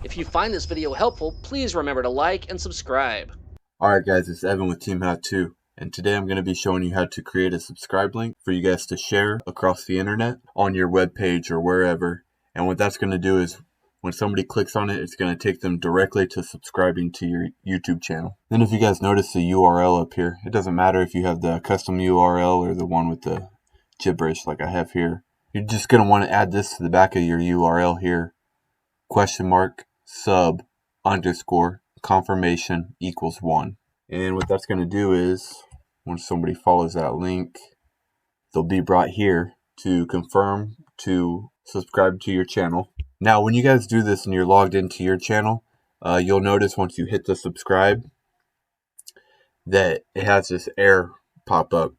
If you find this video helpful, please remember to like and subscribe. Alright guys, it's Evan with Team How To, and today I'm going to be showing you how to create a subscribe link for you guys to share across the internet on your web page or wherever. And what that's going to do is when somebody clicks on it, it's going to take them directly to subscribing to your YouTube channel. Then if you guys notice the URL up here, it doesn't matter if you have the custom URL or the one with the gibberish like I have here. You're just going to want to add this to the back of your URL here. !sub _ confirmation equals 1. And what that's going to do is when somebody follows that link, they'll be brought here to confirm to subscribe to your channel. Now when you guys do this and you're logged into your channel, you'll notice once you hit the subscribe that it has this error pop up,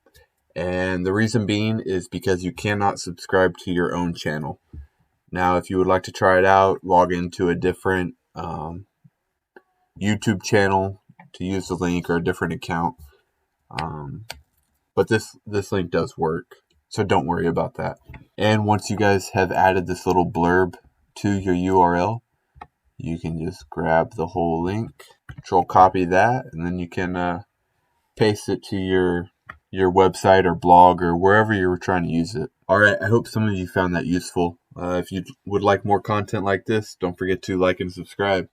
and the reason being is because you cannot subscribe to your own channel. Now if you would like to try it out, log into a different YouTube channel to use the link, or a different account, but this link does work, so don't worry about that. And once you guys have added this little blurb to your URL, you can just grab the whole link, control copy that, and then you can paste it to your website or blog or wherever you're trying to use it. Alright, I hope some of you found that useful. If you would like more content like this, don't forget to like and subscribe.